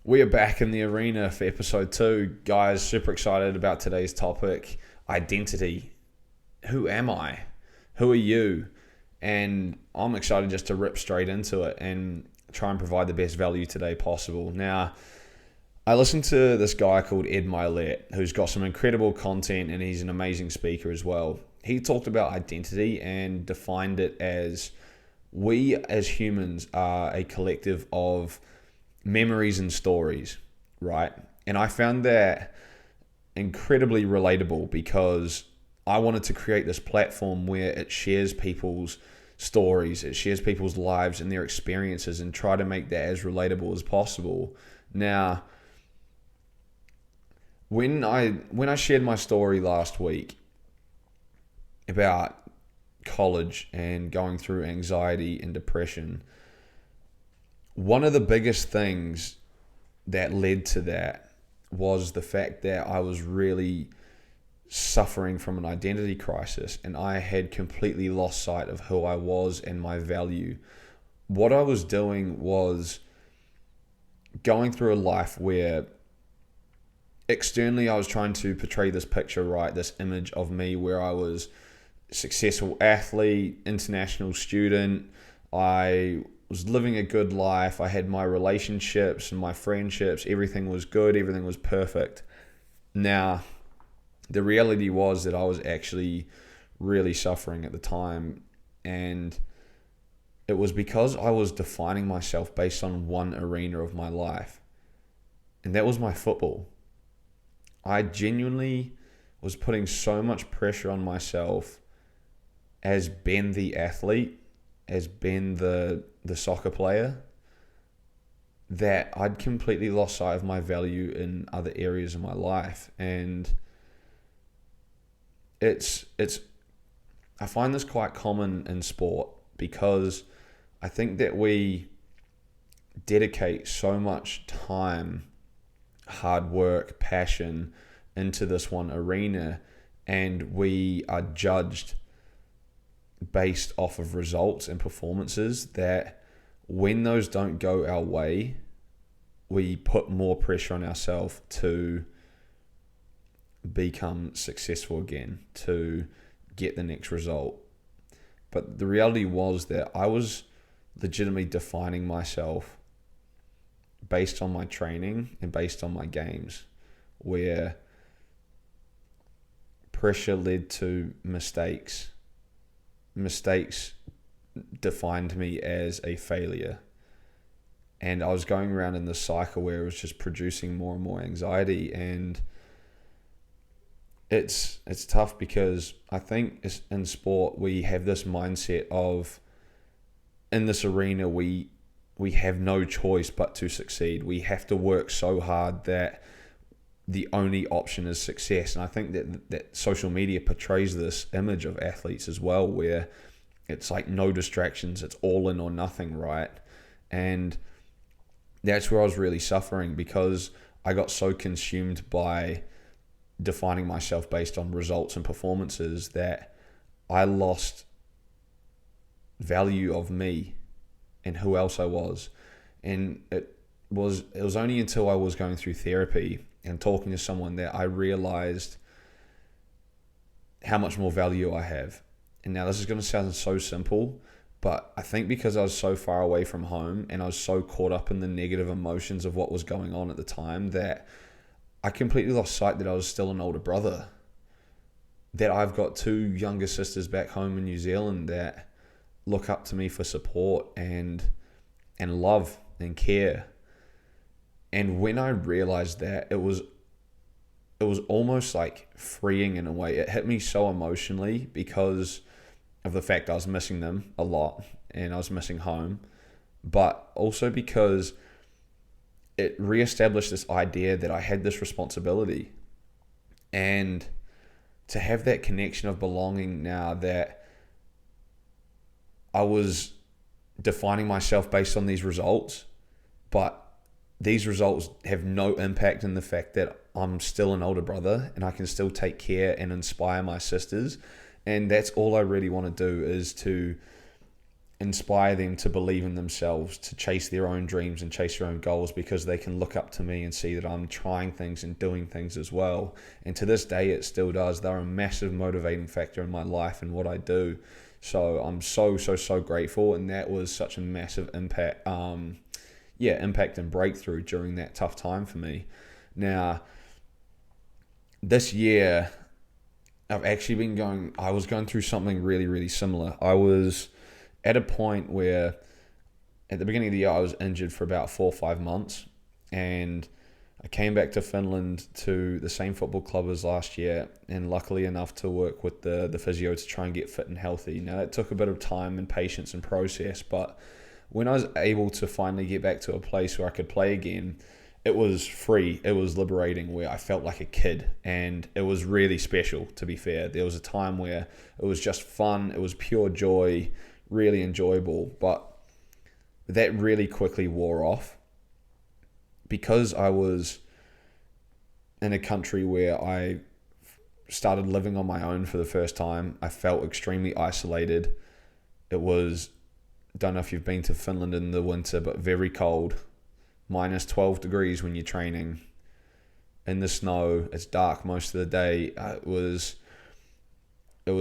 We are back in the arena for episode 2. Guys, super excited about today's topic, identity. Who am I? Who are you? And I'm excited just to rip straight into it and try and provide the best value today possible. Now, I listened to this guy called Ed Milet, who's got some incredible content and he's an amazing speaker as well. He talked about identity and defined it as we as humans are a collective of memories and stories, right? And I found that incredibly relatable because I wanted to create this platform where it shares people's stories, it shares people's lives and their experiences and try to make that as relatable as possible. Now, when I shared my story last week about college and going through anxiety and depression, one of the biggest things that led to that was the fact that I was really suffering from an identity crisis and I had completely lost sight of who I was and my value. What I was doing was going through a life where externally I was trying to portray this picture, right? This image of me where I was a successful athlete, international student. I was living a good life. I had my relationships and my friendships. Everything was good. Everything was perfect. Now, the reality was that I was actually really suffering at the time. And it was because I was defining myself based on one arena of my life. And that was my football. I genuinely was putting so much pressure on myself as Ben the athlete, as Ben the soccer player, that I'd completely lost sight of my value in other areas of my life. And I find this quite common in sport because I think that we dedicate so much time, hard work, passion into this one arena, and we are judged based off of results and performances that when those don't go our way, we put more pressure on ourselves to become successful again, to get the next result. But the reality was that I was legitimately defining myself based on my training and based on my games, where pressure led to mistakes. Mistakes defined me as a failure. And I was going around in this cycle where it was just producing more and more anxiety. And it's tough because I think in sport we have this mindset of, in this arena we have no choice but to succeed. We have to work so hard that the only option is success. And I think that social media portrays this image of athletes as well, where it's like no distractions, it's all in or nothing, right? And that's where I was really suffering because I got so consumed by defining myself based on results and performances that I lost value of me and who else I was. And it was only until I was going through therapy and talking to someone that I realized how much more value I have. And now this is going to sound so simple, but I think because I was so far away from home and I was so caught up in the negative emotions of what was going on at the time that I completely lost sight that I was still an older brother, that I've got 2 younger sisters back home in New Zealand that look up to me for support and love and care. And when I realized that, it was almost like freeing in a way. It hit me so emotionally because of the fact I was missing them a lot and I was missing home, but also because it reestablished this idea that I had this responsibility, and to have that connection of belonging now that I was defining myself based on these results, but these results have no impact in the fact that I'm still an older brother and I can still take care and inspire my sisters. And that's all I really want to do, is to inspire them to believe in themselves, to chase their own dreams and chase their own goals, because they can look up to me and see that I'm trying things and doing things as well. And to this day, it still does. They're a massive motivating factor in my life and what I do. So I'm so grateful. And that was such a massive impact, impact and breakthrough during that tough time for me. Now, this year, I was going through something really, really similar. I was at a point where at the beginning of the year, I was injured for about 4 or 5 months, and I came back to Finland to the same football club as last year, and luckily enough to work with the physio to try and get fit and healthy. Now, that took a bit of time and patience and process, but when I was able to finally get back to a place where I could play again, it was free, it was liberating, where I felt like a kid, and it was really special, to be fair. There was a time where it was just fun, it was pure joy, really enjoyable, but that really quickly wore off because I was in a country where I started living on my own for the first time. I felt extremely isolated. It was, don't know if you've been to Finland in the winter, but very cold. Minus 12 degrees when you're training. In the snow, it's dark most of the day. It was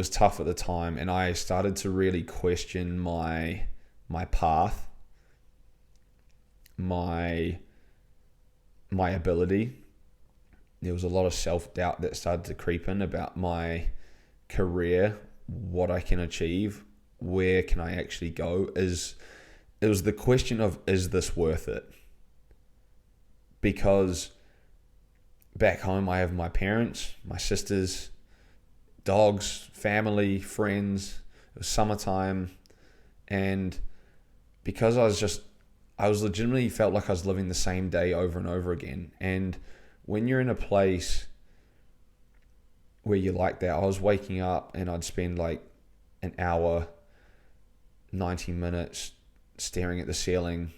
tough at the time, and I started to really question my path, my ability. There was a lot of self-doubt that started to creep in about my career, what I can achieve, where can I actually go. It was the question of, is this worth it? Because back home I have my parents, my sisters, dogs, family, friends. It was summertime, and because I was legitimately felt like I was living the same day over and over again. And when you're in a place where you're like that, I was waking up and I'd spend like an hour, 90 minutes staring at the ceiling,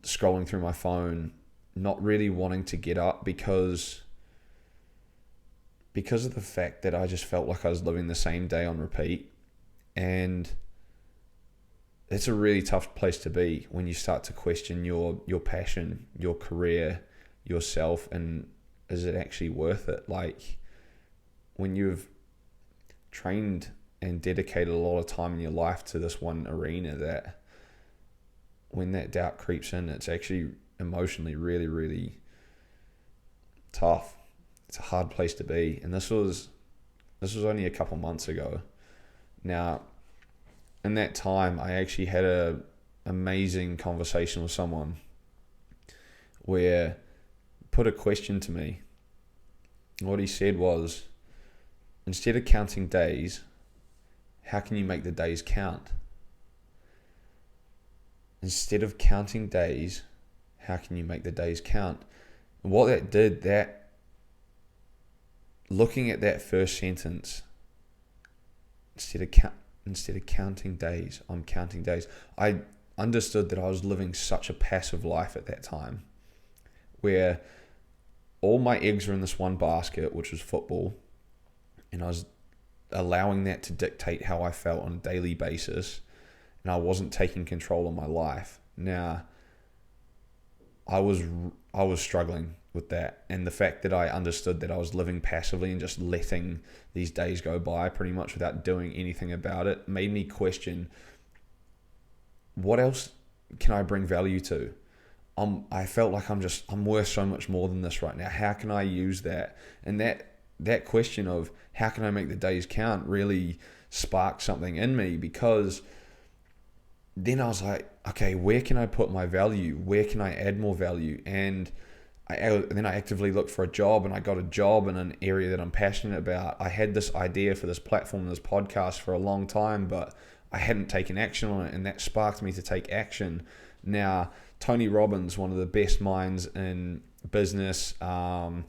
scrolling through my phone, not really wanting to get up because of the fact that I just felt like I was living the same day on repeat. And it's a really tough place to be when you start to question your passion, your career, yourself, and is it actually worth it? Like, when you've trained and dedicated a lot of time in your life to this one arena, that when that doubt creeps in, it's actually emotionally really, really tough. It's a hard place to be. And this was only a couple months ago. Now, in that time, I actually had a amazing conversation with someone where put a question to me. What he said was, instead of counting days, how can you make the days count? Instead of counting days, how can you make the days count? And what that did, looking at that first sentence, instead of counting days, I'm counting days. I understood that I was living such a passive life at that time, where all my eggs were in this one basket, which was football, and I was allowing that to dictate how I felt on a daily basis, and I wasn't taking control of my life. Now, I was struggling with that, and the fact that I understood that I was living passively and just letting these days go by pretty much without doing anything about it made me question, what else can I bring value to? I felt like I'm worth so much more than this right now. How can I use that? And that question of how can I make the days count really sparked something in me, because then I was like, okay, where can I put my value? Where can I add more value? And then I actively looked for a job, and I got a job in an area that I'm passionate about. I had this idea for this platform, this podcast for a long time, but I hadn't taken action on it, and that sparked me to take action. Now, Tony Robbins, one of the best minds in business and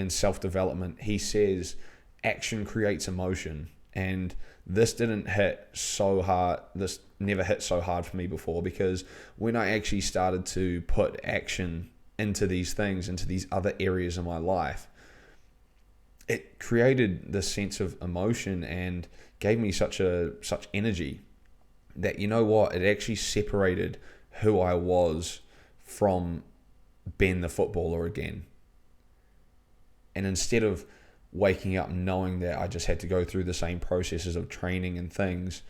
self-development, he says action creates emotion. And this didn't hit so hard. This never hit so hard for me before, because when I actually started to put action into these things, into these other areas of my life, it created this sense of emotion and gave me such energy. that, you know what, it actually separated who I was from Ben the footballer again. And instead of waking up knowing that I just had to go through the same processes of training and things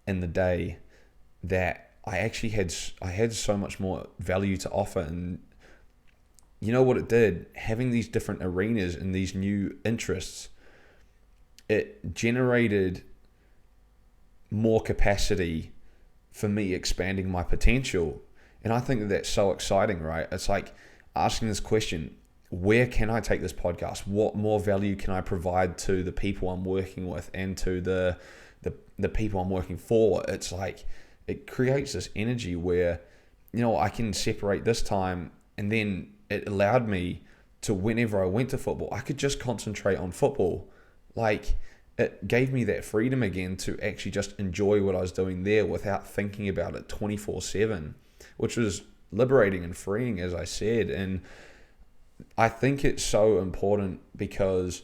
in the day, that I actually had so much more value to offer. And you know what it did? Having these different arenas and these new interests, it generated more capacity for me expanding my potential. And I think that that's so exciting, right? It's like asking this question, where can I take this podcast? What more value can I provide to the people I'm working with and to the people I'm working for? It's like, it creates this energy where, you know, I can separate this time, and then it allowed me to, whenever I went to football, I could just concentrate on football. Like, it gave me that freedom again to actually just enjoy what I was doing there without thinking about it 24/7, which was liberating and freeing, as I said. And I think it's so important because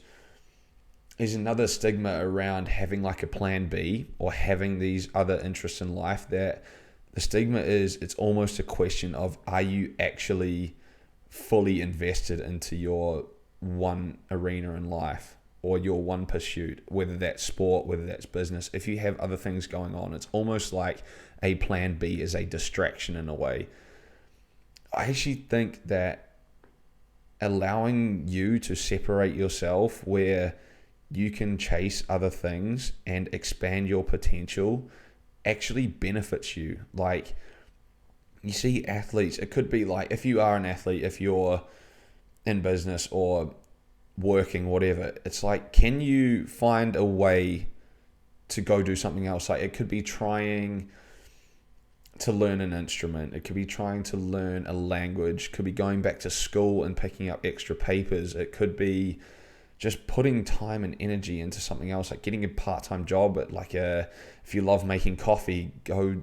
there's another stigma around having like a plan B or having these other interests in life, that the stigma is, it's almost a question of, are you actually fully invested into your one arena in life or your one pursuit, whether that's sport, whether that's business. If you have other things going on, it's almost like a plan B is a distraction in a way. I actually think that allowing you to separate yourself where you can chase other things and expand your potential actually benefits you. Like, you see athletes, it could be like, if you are an athlete, if you're in business or working, whatever, it's like, can you find a way to go do something else? Like, it could be trying to learn an instrument, it could be trying to learn a language, could be going back to school and picking up extra papers, it could be just putting time and energy into something else, like getting a part-time job at if you love making coffee, go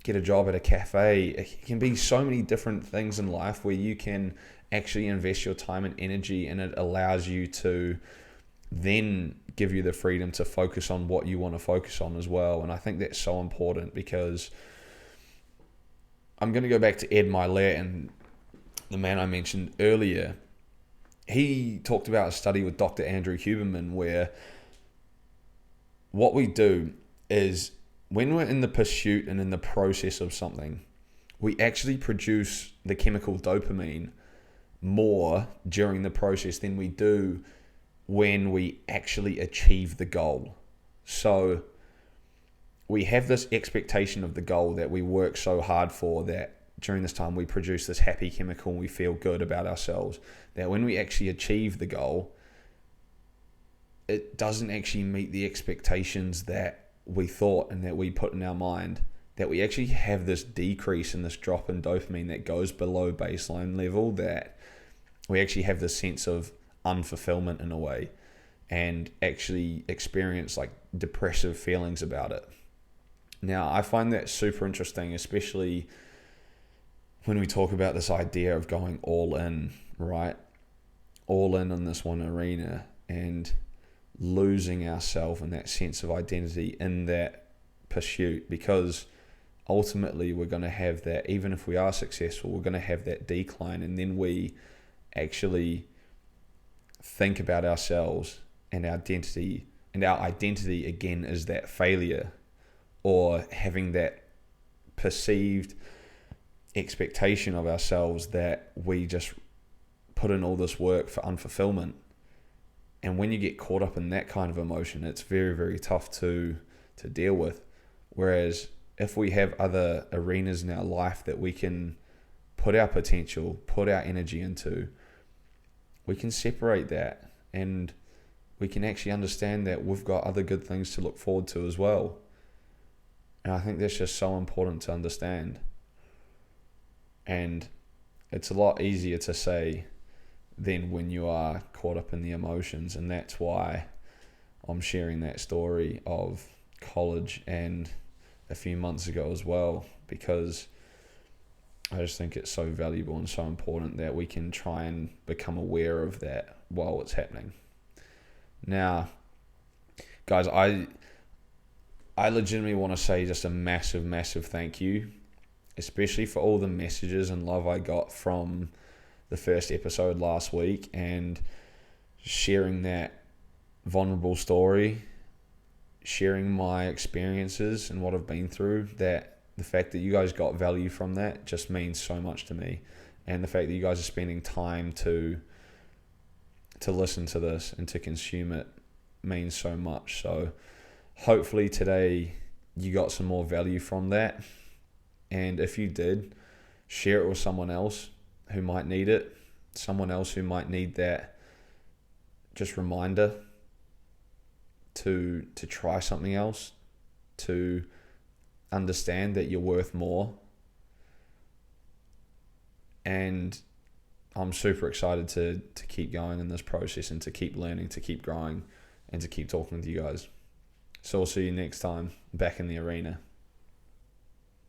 get a job at a cafe. It can be so many different things in life where you can actually invest your time and energy, and it allows you to then give you the freedom to focus on what you want to focus on as well. And I think that's so important, because I'm going to go back to Ed Milet, and the man I mentioned earlier. He talked about a study with Dr. Andrew Huberman where what we do is, when we're in the pursuit and in the process of something, we actually produce the chemical dopamine more during the process than we do when we actually achieve the goal. So we have this expectation of the goal that we work so hard for, that during this time we produce this happy chemical and we feel good about ourselves, that when we actually achieve the goal, it doesn't actually meet the expectations that we thought and that we put in our mind, that we actually have this decrease in this drop in dopamine that goes below baseline level, that we actually have this sense of unfulfillment in a way, and actually experience like depressive feelings about it. Now, I find that super interesting, especially when we talk about this idea of going all in, right? All in on this one arena and losing ourselves and that sense of identity in that pursuit, because ultimately we're going to have that, even if we are successful, we're going to have that decline, and then we actually think about ourselves and our identity, and our identity again is that failure, or having that perceived expectation of ourselves that we just put in all this work for unfulfillment. And when you get caught up in that kind of emotion, it's very, very tough to deal with. Whereas if we have other arenas in our life that we can put our potential, put our energy into, we can separate that, and we can actually understand that we've got other good things to look forward to as well. And I think that's just so important to understand. And it's a lot easier to say than when you are caught up in the emotions. And that's why I'm sharing that story of college and a few months ago as well, because I just think it's so valuable and so important that we can try and become aware of that while it's happening. Now, guys, I legitimately want to say just a massive, massive thank you, especially for all the messages and love I got from the first episode last week, and sharing that vulnerable story, sharing my experiences and what I've been through. That the fact that you guys got value from that just means so much to me, and the fact that you guys are spending time to listen to this and to consume it means so much. So hopefully today you got some more value from that, and if you did, share it with someone else who might need it, someone else who might need that just reminder to try something else, to understand that you're worth more. And I'm super excited to keep going in this process and to keep learning, to keep growing, and to keep talking to you guys. So I'll see you next time back in the arena.